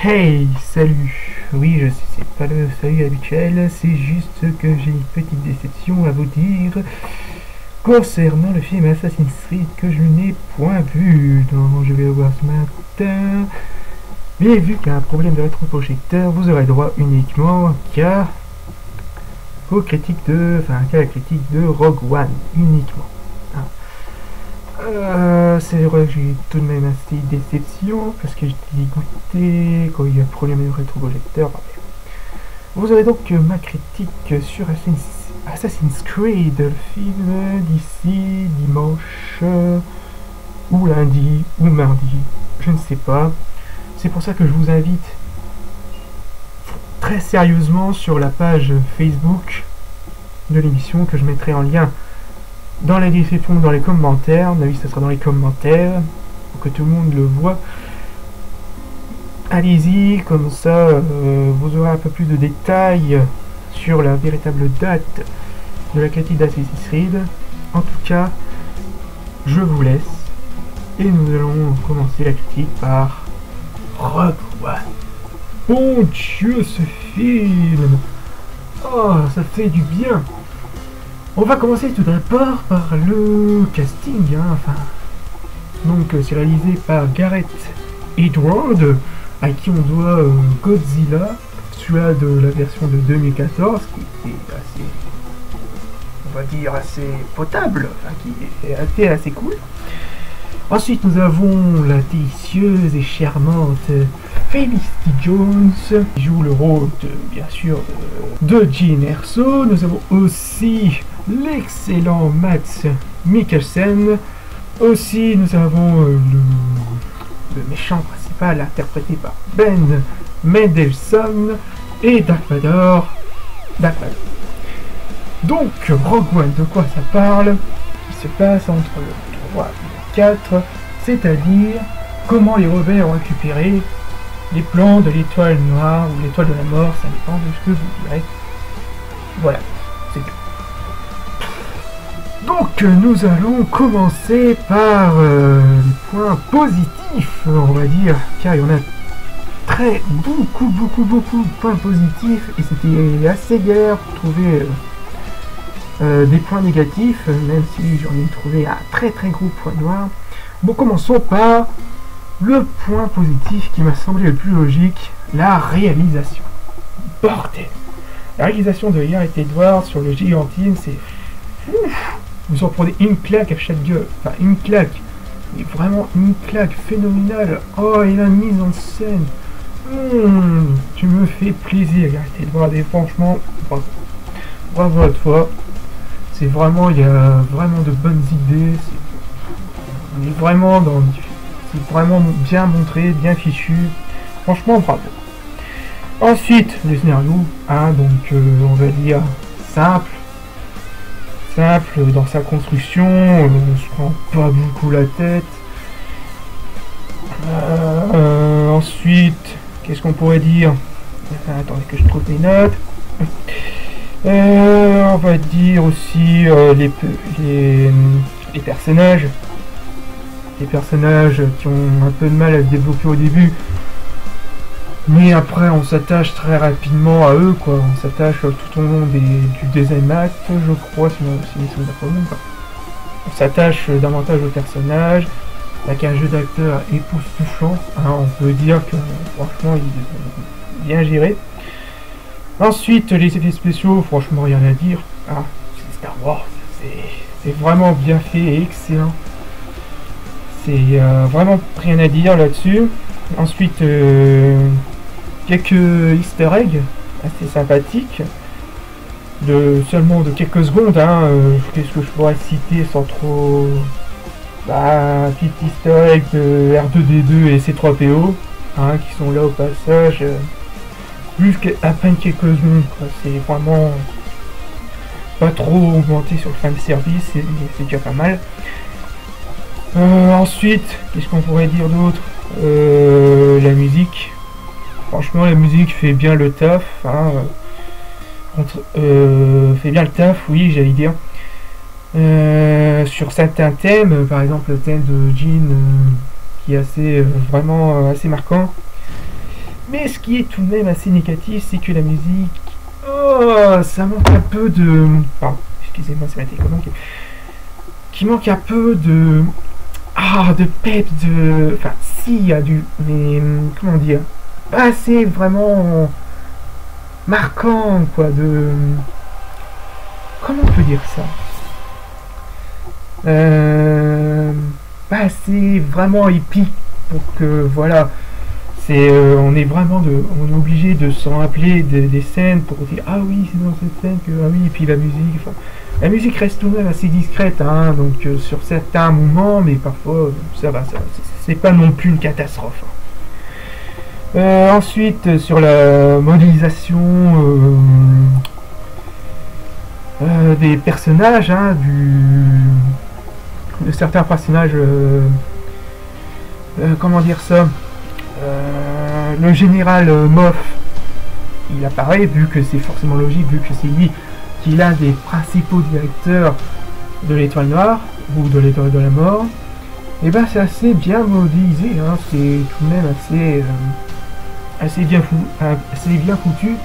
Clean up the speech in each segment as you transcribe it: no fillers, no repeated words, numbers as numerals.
Hey, salut. Oui, je sais, c'est pas le salut habituel, c'est juste que j'ai une petite déception à vous dire concernant le film Assassin's Creed que je n'ai point vu. Donc, je vais le voir ce matin. Mais vu qu'il y a un problème de rétroprojecteur, vous aurez droit uniquement qu'à la critique de Rogue One, uniquement. Hein. C'est vrai que j'ai tout de même assez déception parce que j'étais dégoûté quand il y a un problème de rétroprojecteur. Vous aurez donc ma critique sur Assassin's Creed, le film d'ici dimanche ou lundi ou mardi, je ne sais pas. C'est pour ça que je vous invite très sérieusement sur la page Facebook de l'émission que je mettrai en lien dans la description, dans les commentaires. Oui, ça sera dans les commentaires pour que tout le monde le voit. Allez-y, comme ça vous aurez un peu plus de détails sur la véritable date de la critique d'Assassin's Creed. En tout cas, je vous laisse et nous allons commencer la critique par Rogue One. Bon Dieu, ce film! Oh, ça fait du bien! On va commencer tout d'abord par le casting, hein, donc c'est réalisé par Gareth Edwards, à qui on doit Godzilla, celui-là de la version de 2014, qui est assez, on va dire, assez potable, qui est assez cool. Ensuite, nous avons la délicieuse et charmante Felicity Jones, qui joue le rôle, bien sûr, de Jyn Erso. Nous avons aussi l'excellent Mads Mikkelsen. Aussi, nous avons le méchant principal interprété par Ben Mendelsohn et Dark Vador. Donc, Rogue One, de quoi ça parle? Il se passe entre le 3 et le 4, c'est-à-dire comment les rebelles ont récupéré les plans de l'étoile noire ou l'étoile de la mort, ça dépend de ce que vous direz. Voilà, c'est tout. Donc nous allons commencer par les points positifs, on va dire, car il y en a beaucoup de points positifs et c'était assez galère pour trouver des points négatifs, même si j'en ai trouvé un très gros point noir. Bon, commençons par le point positif qui m'a semblé le plus logique, la réalisation. Bordel! La réalisation de Gareth Edwards sur le Gigantine, c'est... Vous en prenez une claque à chaque gueule. Enfin, une claque. Mais vraiment une claque phénoménale. Oh, et la mise en scène. Tu me fais plaisir, Gareth Edwards. Et franchement, bravo. Bravo à toi. C'est vraiment, il y a vraiment de bonnes idées. On est vraiment dans... C'est vraiment bien montré, bien fichu. Franchement, bravo. Ensuite, le scénario, donc on va dire simple dans sa construction, on se prend pas beaucoup la tête. Ensuite, qu'est-ce qu'on pourrait dire? Attendez que je trouve mes notes. On va dire aussi les personnages. Les personnages qui ont un peu de mal à se développer au début, mais après on s'attache très rapidement à eux, quoi. On s'attache tout au long du deuxième acte, je crois, sinon on s'attache davantage aux personnages, avec un jeu d'acteur époustouflant, on peut dire que franchement il est bien géré. Ensuite, les effets spéciaux, franchement rien à dire, c'est Star Wars, c'est vraiment bien fait et excellent. C'est vraiment rien à dire là-dessus. Ensuite, quelques easter eggs assez sympathiques, seulement de quelques secondes. Qu'est-ce que je pourrais citer sans trop... un petit easter egg de R2D2 et C3PO, qui sont là au passage, plus qu'à peine quelques secondes. C'est vraiment pas trop augmenté sur le fan service, c'est déjà pas mal. Ensuite, qu'est-ce qu'on pourrait dire d'autre? La musique. Franchement, la musique fait bien le taf. Fait bien le taf, oui, j'allais dire. Sur certains thèmes, par exemple le thème de Jyn, qui est vraiment assez marquant. Mais ce qui est tout de même assez négatif, c'est que la musique... Oh, ça manque un peu de... Pardon, excusez-moi, ça m'a été communiqué. Qui manque un peu de... Ah, de pep, de... Enfin, si, il y a du... Mais, comment dire, pas assez vraiment marquant, quoi, de... Comment on peut dire ça? Pas assez vraiment épique pour que, voilà, c'est... on est vraiment de... On est obligé de s'en rappeler des scènes pour dire, ah oui, c'est dans cette scène que... Ah oui, et puis la musique, enfin... La musique reste tout de même assez discrète, hein, donc sur certains moments, mais parfois ça va, c'est pas non plus une catastrophe. Ensuite, sur la modélisation des personnages, hein, de certains personnages, comment dire ça, le général Moff, il apparaît, vu que c'est forcément logique, vu que c'est lui qui est l'un des principaux directeurs de l'Étoile Noire, ou de l'Étoile de la Mort, et ben c'est assez bien modélisé, hein, c'est tout de même assez bien foutu,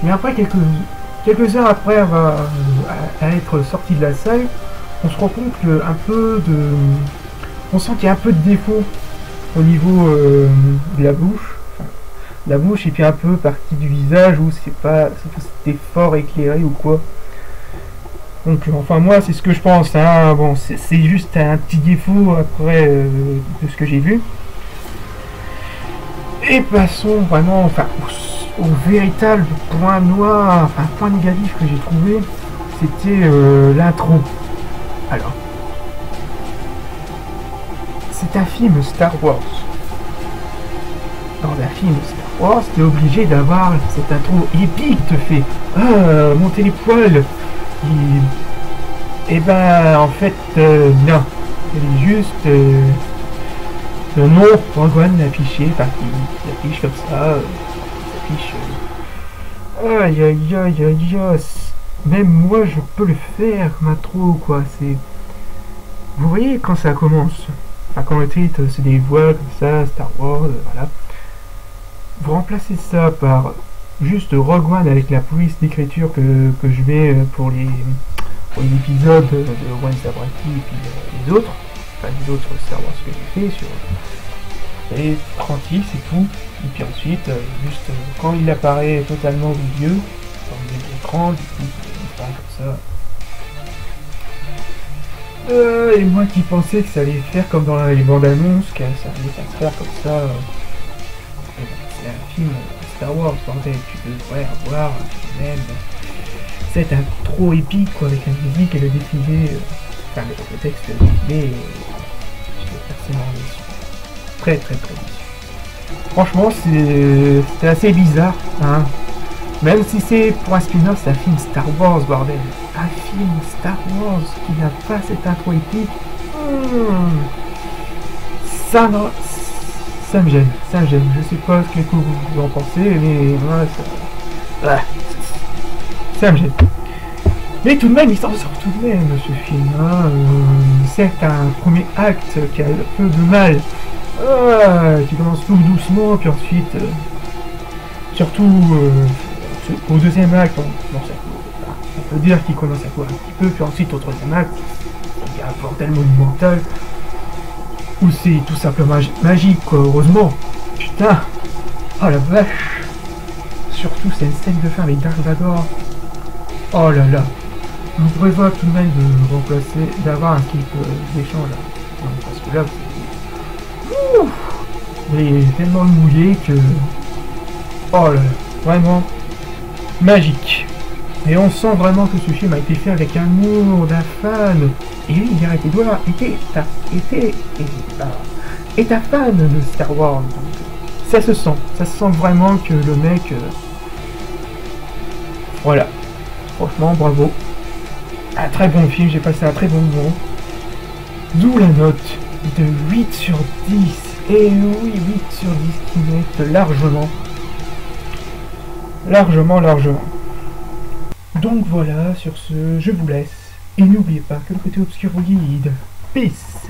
mais après quelques heures après à être sorti de la salle, on se rend compte que on sent qu'il y a un peu de défaut au niveau de la bouche, et puis un peu partie du visage où c'était fort éclairé ou quoi. Donc enfin moi c'est ce que je pense, hein. Bon c'est juste un petit défaut après de ce que j'ai vu. Et passons vraiment enfin au véritable point noir, enfin point négatif que j'ai trouvé, c'était l'intro. Alors, c'est un film Star Wars. Dans un film Star Wars, t'es obligé d'avoir cette intro épique, te fait monter les poils. Et ben en fait non, elle est juste le nom Rogue One affiché, enfin qui affiche comme ça, affiche. Aïe aïe aïe aïe aïe, même moi je peux le faire comme intro quoi. C'est, vous voyez quand ça commence, enfin quand le titre se dévoile comme ça, Star Wars, voilà. Vous remplacez ça par juste Rogue One avec la police d'écriture que je mets pour les épisodes de One Sabrati et puis les autres, enfin les autres Star Wars que j'ai fait sur... Et tranquille, c'est tout. Et puis ensuite, juste quand il apparaît totalement au milieu, dans le milieu de l'écran, du coup, il apparaît comme ça. Et moi qui pensais que ça allait faire comme dans les bandes annonces, que ça allait pas se faire comme ça. C'est un film Star Wars, bordel, tu devrais avoir même cette intro épique quoi, avec la musique et le défilé, enfin le texte défilé, j'étais personnellement déçu. Très déçu. Franchement c'est assez bizarre, hein. Même si c'est pour un spin-off, c'est un film Star Wars, bordel. Un film Star Wars qui n'a pas cette intro épique, ça me gêne, je sais pas ce que vous en pensez, mais voilà, ça me gêne. Mais tout de même, il s'en sort tout de même, ce film, hein. C'est un premier acte qui a un peu de mal, qui commence tout doucement, puis ensuite, surtout au deuxième acte, on peut dire qu'il commence à courir un petit peu, puis ensuite au troisième acte, il y a un bordel monumental, où c'est tout simplement magique quoi, heureusement. Putain, oh la vache. Surtout c'est une scène de fin avec Dark Vador. Oh là là. Je vous prévois tout de même de remplacer, d'avoir un clip d'échange là. Non, parce que là, il est tellement mouillé que... Oh là là, vraiment magique. Et on sent vraiment que ce film a été fait avec amour d'un fan. Et lui, il arrête, Edouard est un fan de Star Wars. Donc, ça se sent vraiment que le mec... voilà. Franchement, bravo. Un très bon film, j'ai passé un très bon moment. D'où la note de 8 sur 10. Et oui, 8 sur 10 qui mérite largement. Largement. Donc voilà, sur ce, je vous laisse. Et n'oubliez pas que le côté obscur vous guide. Peace.